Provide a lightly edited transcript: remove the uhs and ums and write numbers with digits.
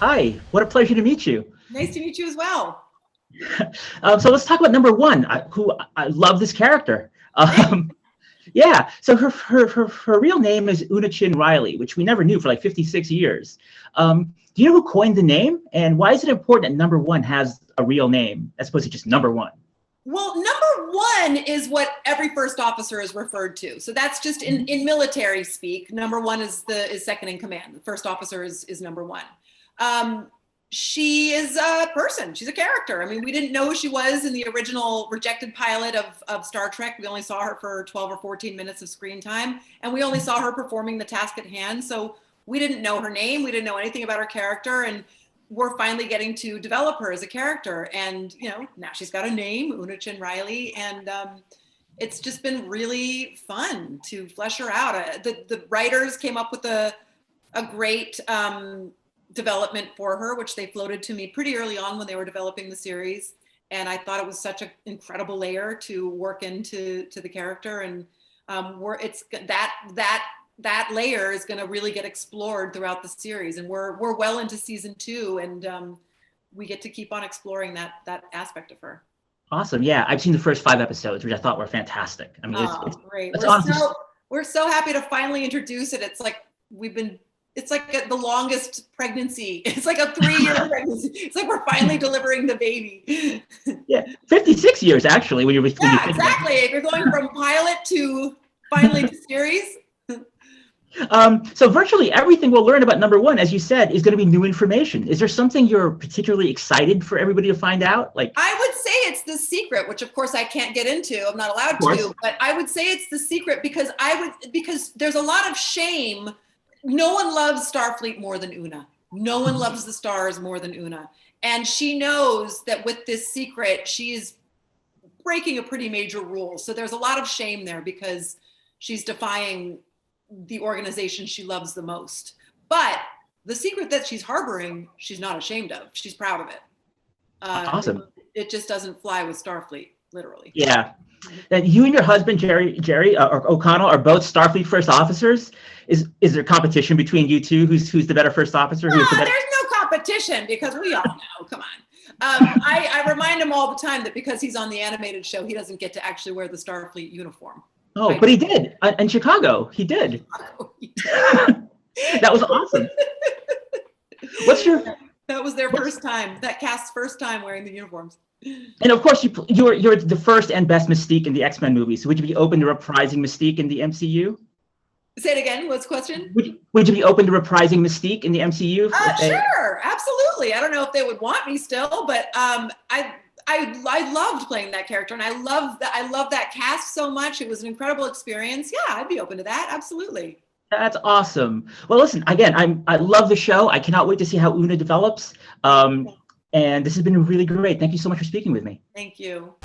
Hi, what a pleasure to meet you. Nice to meet you as well. So let's talk about number one, who I love this character. Yeah, so her real name is Una Chin Riley, which we never knew for like 56 years. Do you know who coined the name? And why is it important that number one has a real name as opposed to just number one? Well, number one is what every first officer is referred to. So that's just in military speak. Number one is second in command. The first officer is number one. She is a person. She's a character. I mean, we didn't know who she was in the original rejected pilot of Star Trek. We only saw her for 12 or 14 minutes of screen time, and we only saw her performing the task at hand. So we didn't know her name. We didn't know anything about her character, and we're finally getting to develop her as a character. And, you know, now she's got a name, Una Chin Riley, and it's just been really fun to flesh her out. The writers came up with a great development for her, which they floated to me pretty early on when they were developing the series. And I thought it was such an incredible layer to work into the character. And that layer is going to really get explored throughout the series. And we're well into season 2, and we get to keep on exploring that aspect of her. Awesome. Yeah, I've seen the first 5 episodes, which I thought were fantastic. I mean, it's great. Awesome. We're so happy to finally introduce it. It's like the longest pregnancy. It's like a 3-year pregnancy. It's like we're finally delivering the baby. Yeah, 56 years actually. When exactly. If you're going from pilot to finally to series. So virtually everything we'll learn about number one, as you said, is going to be new information. Is there something you're particularly excited for everybody to find out? Like, I would say it's the secret, which of course I can't get into. I'm not allowed to, but I would say it's the secret because there's a lot of shame. No one loves Starfleet more than Una. No one loves the stars more than Una. And she knows that with this secret, she's breaking a pretty major rule. So there's a lot of shame there because she's defying the organization she loves the most. But the secret that she's harboring, she's not ashamed of. She's proud of it. Awesome. It just doesn't fly with Starfleet, literally. Yeah. And you and your husband, Jerry O'Connell, are both Starfleet first officers. Is there competition between you two? Who's the better first officer? There's no competition because we all know. Come on. I remind him all the time that because he's on the animated show, he doesn't get to actually wear the Starfleet uniform. Oh, but he did in Chicago. He did. That was awesome. That was their first time. That cast's first time wearing the uniforms. And of course, you're the first and best Mystique in the X-Men movies. So would you be open to reprising Mystique in the MCU? Say it again. What's the question? Would you be open to reprising Mystique in the MCU? Sure, absolutely. I don't know if they would want me still, but I loved playing that character, and I love that cast so much. It was an incredible experience. Yeah, I'd be open to that. Absolutely. That's awesome. Well, listen, again, I love the show. I cannot wait to see how Una develops. And this has been really great. Thank you so much for speaking with me. Thank you.